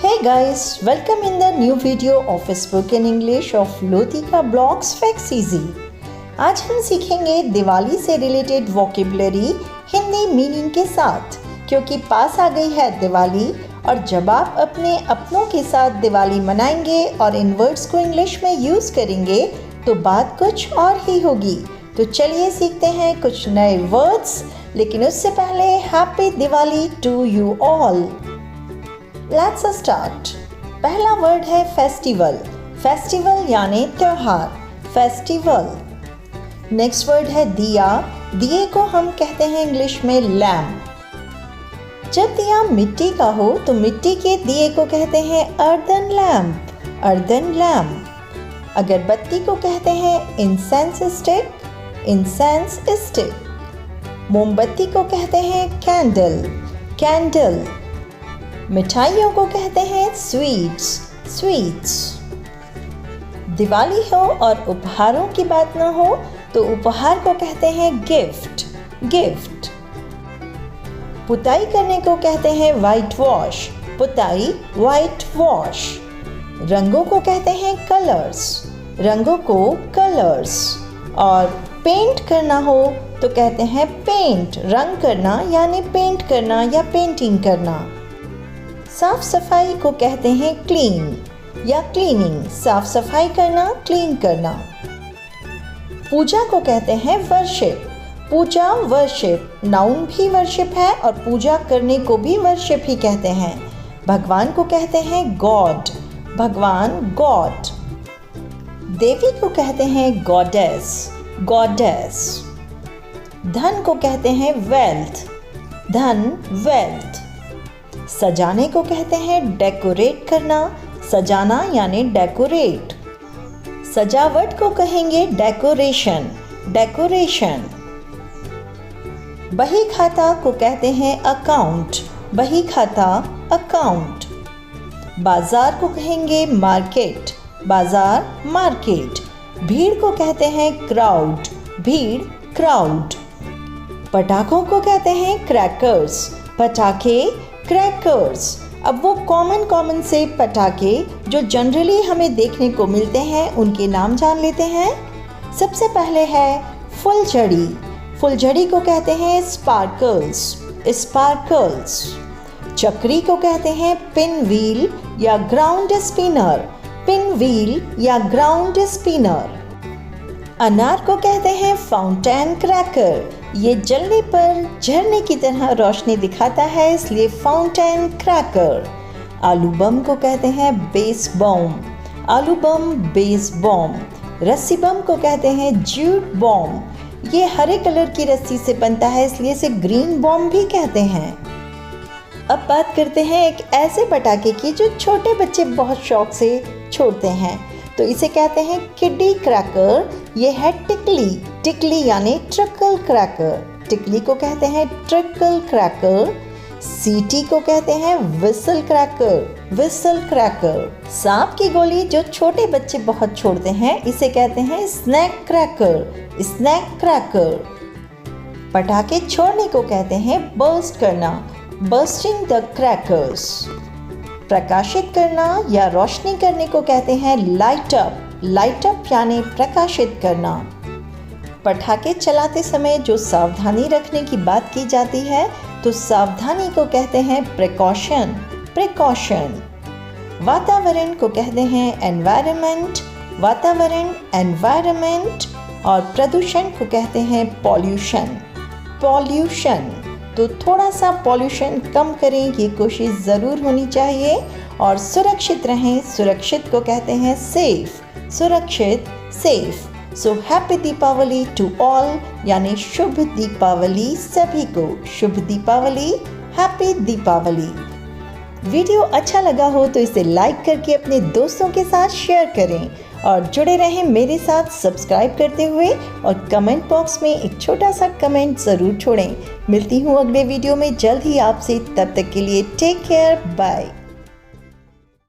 Hey guys, welcome in the new video of Spoken English of Lotika Blogs Facts Easy। आज हम सीखेंगे दिवाली से related vocabulary Hindi meaning के साथ, क्योंकि पास आ गई है दिवाली और जब आप अपने अपनों के साथ दिवाली मनाएंगे और इन वर्ड्स को इंग्लिश में यूज़ करेंगे तो बात कुछ और ही होगी। तो चलिए सीखते हैं कुछ नए वर्ड्स, लेकिन उससे पहले happy Diwali to you all. Let's start. पहला वर्ड है फेस्टिवल। फेस्टिवल यानी त्योहार, फेस्टिवल। नेक्स्ट वर्ड है दिया। दिए को हम कहते हैं इंग्लिश में लैम्प। जब दिया मिट्टी का हो तो मिट्टी के दिए को कहते हैं अर्दन लैम्प, अर्दन लैम्प। अगरबत्ती को कहते हैं इंसेंस स्टिक, इंसेंस स्टिक। मोमबत्ती को कहते हैं कैंडल, कैंडल। मिठाइयों को कहते हैं स्वीट्स, स्वीट्स। दिवाली हो और उपहारों की बात न हो तो उपहार को कहते हैं गिफ्ट, गिफ्ट। पुताई करने को कहते हैं वाइट वॉश, पुताई, वाइट वॉश। रंगों को कहते हैं कलर्स, रंगों को कलर्स। और पेंट करना हो तो कहते हैं पेंट, रंग करना यानी पेंट करना या पेंटिंग करना। साफ सफाई को कहते हैं क्लीन या क्लीनिंग, साफ सफाई करना, क्लीन करना। पूजा को कहते हैं वर्शिप, पूजा, वर्शिप। नाउन भी वर्शिप है और पूजा करने को भी वर्शिप ही कहते हैं। भगवान को कहते हैं गॉड, भगवान, गॉड। देवी को कहते हैं गॉडेस, गॉडेस। धन को कहते हैं वेल्थ, धन, वेल्थ। सजाने को कहते हैं डेकोरेट करना, सजाना यानी डेकोरेट। सजावट को कहेंगे डेकोरेशन, डेकोरेशन। बही खाता को कहते हैं अकाउंट, बही खाता, अकाउंट। बाजार को कहेंगे मार्केट, बाजार, मार्केट। भीड़ को कहते हैं क्राउड, भीड़, क्राउड। पटाखों को कहते हैं क्रैकर्स, पटाखे, क्रैकर्स। अब वो कॉमन से पटाखे जो जनरली हमें देखने को मिलते हैं उनके नाम जान लेते हैं। सबसे पहले है फुलझड़ी। फुलझड़ी को कहते हैं स्पार्कल्स, स्पार्कल्स। चक्री को कहते हैं पिन व्हील या ग्राउंड स्पिनर, पिन व्हील या ग्राउंड स्पिनर। अनार को कहते हैं फाउंटेन क्रैकर। ये जलने पर झरने की तरह रोशनी दिखाता है, इसलिए फाउंटेन क्रैकर। आलू बम को कहते हैं बेस बम, आलू बम, बेस बम। रस्सी बम को कहते हैं ज्यूट बम। ये हरे कलर की रस्सी से बनता है, इसलिए इसे ग्रीन बम भी कहते हैं। अब बात करते हैं एक ऐसे पटाखे की जो छोटे बच्चे बहुत शौक से छोड़ते हैं, तो इसे कहते हैं किडी क्रैकर। ये है टिकली, टिकली यानी ट्रिकल क्रैकर। टिकली को कहते हैं ट्रिकल क्रैकर। सीटी को कहते हैं विसल क्रैकर, विसल क्रैकर। सांप की गोली जो छोटे बच्चे बहुत छोड़ते हैं इसे कहते हैं स्नैक क्रैकर, स्नैक क्रैकर। पटाखे छोड़ने को कहते हैं बर्स्ट करना, बर्स्टिंग द क्रैकर्स। प्रकाशित करना या रोशनी करने को कहते हैं लाइट अप, लाइट अप यानी प्रकाशित करना। पटाखे चलाते समय जो सावधानी रखने की बात की जाती है तो सावधानी को कहते हैं प्रिकॉशन, प्रिकॉशन। वातावरण को कहते हैं एनवायरनमेंट, वातावरण, एनवायरनमेंट। और प्रदूषण को कहते हैं पॉल्यूशन, पॉल्यूशन। तो थोड़ा सा पॉल्यूशन कम करें, ये कोशिश ज़रूर होनी चाहिए। और सुरक्षित रहें, सुरक्षित को कहते हैं सेफ, सुरक्षित, safe. So happy Deepavali to all, यानी शुभ दीपावली सभी को, शुभ दीपावली, हैप्पी दीपावली। वीडियो अच्छा लगा हो तो इसे लाइक करके अपने दोस्तों के साथ शेयर करें और जुड़े रहें मेरे साथ सब्सक्राइब करते हुए। और कमेंट बॉक्स में एक छोटा सा कमेंट ज़रूर छोड़ें। मिलती हूँ अगले वीडियो में जल्द ही आपसे, तब तक के लिए टेक केयर, बाय।